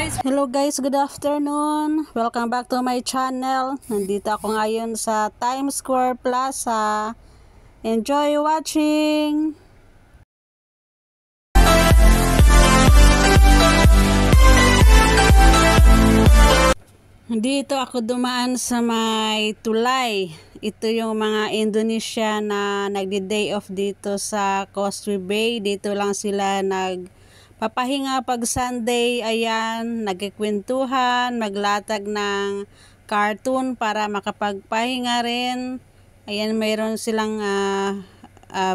Hello guys, good afternoon. Welcome back to my channel. Nandito ako ngayon sa Times Square Plaza. Enjoy watching! Dito ako dumaan sa may tulay. Ito yung mga Indonesia na nagdi-day off dito sa Causeway Bay. Dito lang sila papahinga pag Sunday. Ayan, nagkikwentuhan, maglatag ng cartoon para makapagpahinga rin. Ayan, mayroon silang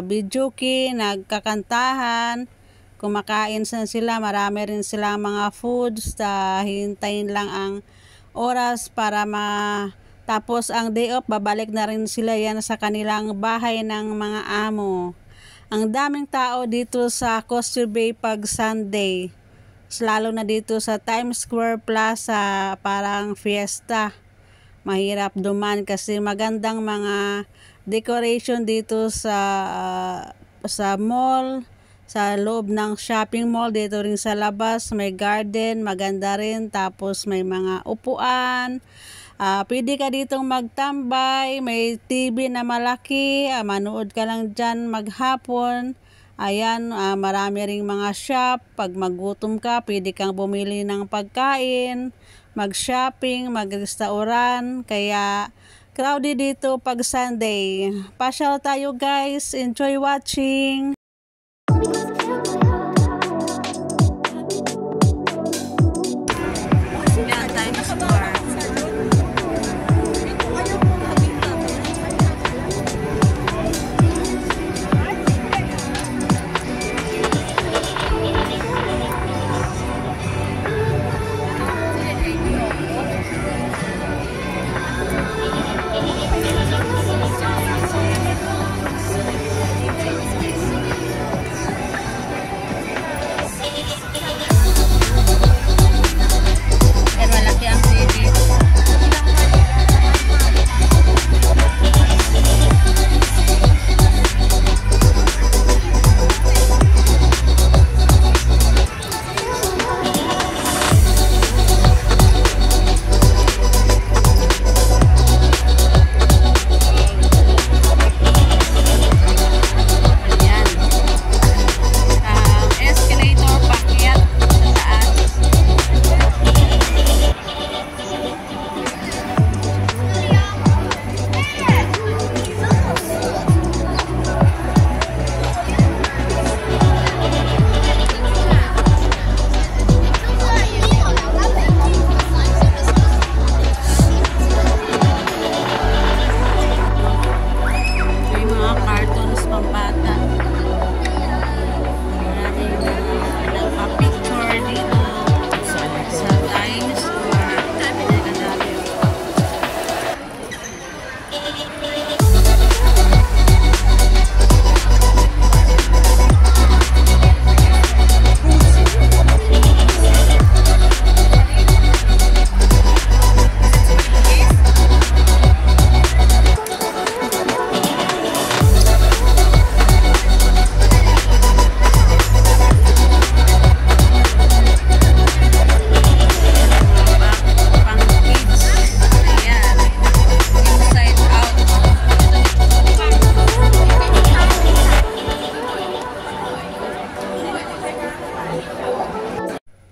videoke, nagkakantahan, kumakain sila, marami rin silang mga foods. Hintayin lang ang oras para matapos ang day off, babalik na rin sila yan sa kanilang bahay ng mga amo. Ang daming tao dito sa Causeway Bay pag Sunday, lalo na dito sa Times Square Plaza, parang fiesta. Mahirap duman kasi magandang mga decoration dito sa mall, sa loob ng shopping mall. Dito rin sa labas may garden, maganda rin, tapos may mga upuan. Pwede ka ditong magtambay, may TV na malaki, manood ka lang dyan maghapon. Ayan, marami ring mga shop. Pag magutom ka, pwede kang bumili ng pagkain, mag-shopping, mag-restaurant. Kaya crowded dito pag Sunday. Pasyal tayo guys, enjoy watching!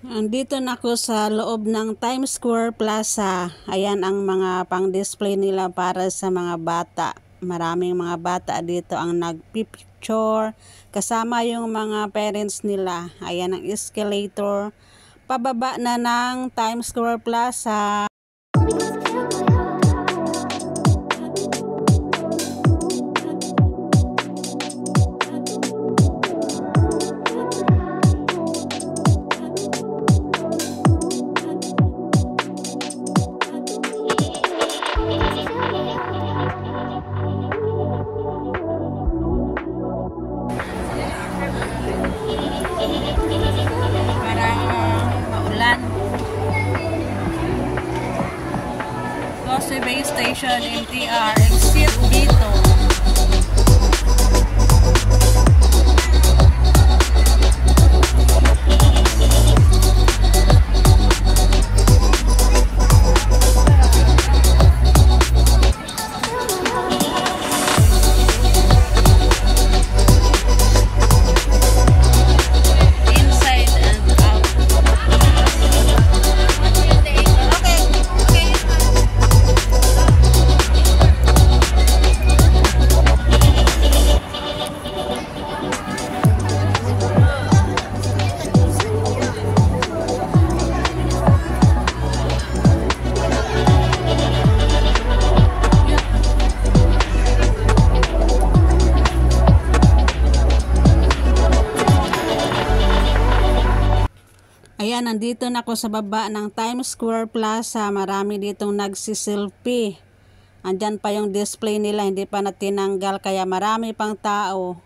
Andito na ako sa loob ng Times Square Plaza. Ayan ang mga pang-display nila para sa mga bata. Maraming mga bata dito ang nagpipicture. Kasama yung mga parents nila. Ayan ang escalator. Pababa na ng Times Square Plaza. Causeway Bay Station, MTR, exit dito. Ayan, nandito na ako sa baba ng Times Square Plaza. Marami ditong nagsiselfie. Andyan pa yung display nila, hindi pa natinanggal, kaya marami pang tao.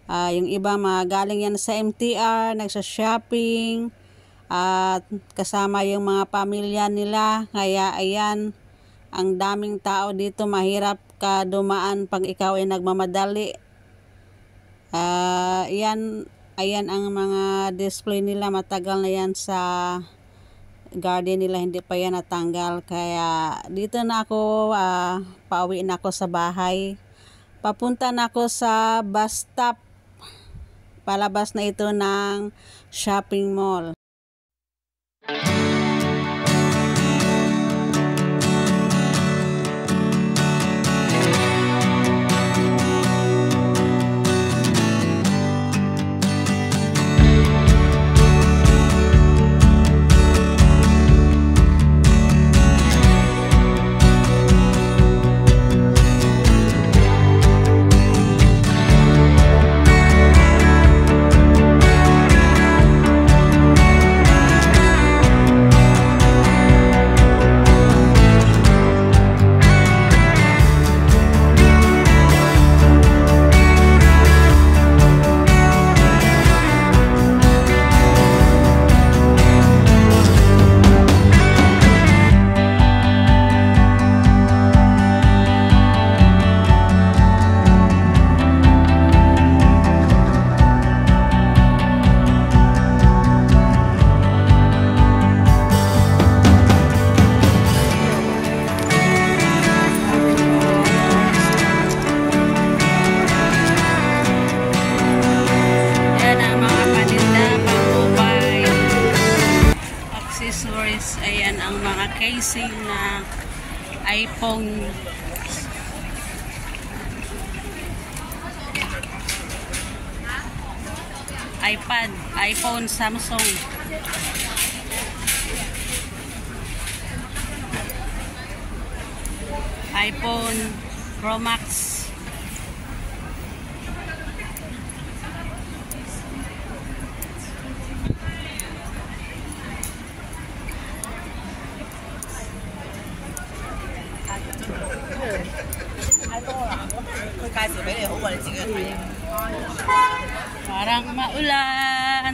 Yung iba mga galing yan sa MTR, nagsa-shopping, at kasama yung mga pamilya nila. Kaya ayan, ang daming tao dito, mahirap ka dumaan pag ikaw ay nagmamadali. Ayan ang mga display nila, matagal na yan sa garden nila, hindi pa yan natanggal. Kaya dito na ako, pauwi na ako sa bahay. Papunta na ako sa bus stop. Palabas na ito ng shopping mall. Ayan ang mga casing na iPhone, iPad, iPhone, Samsung. iPhone Pro Max. Parang maulan.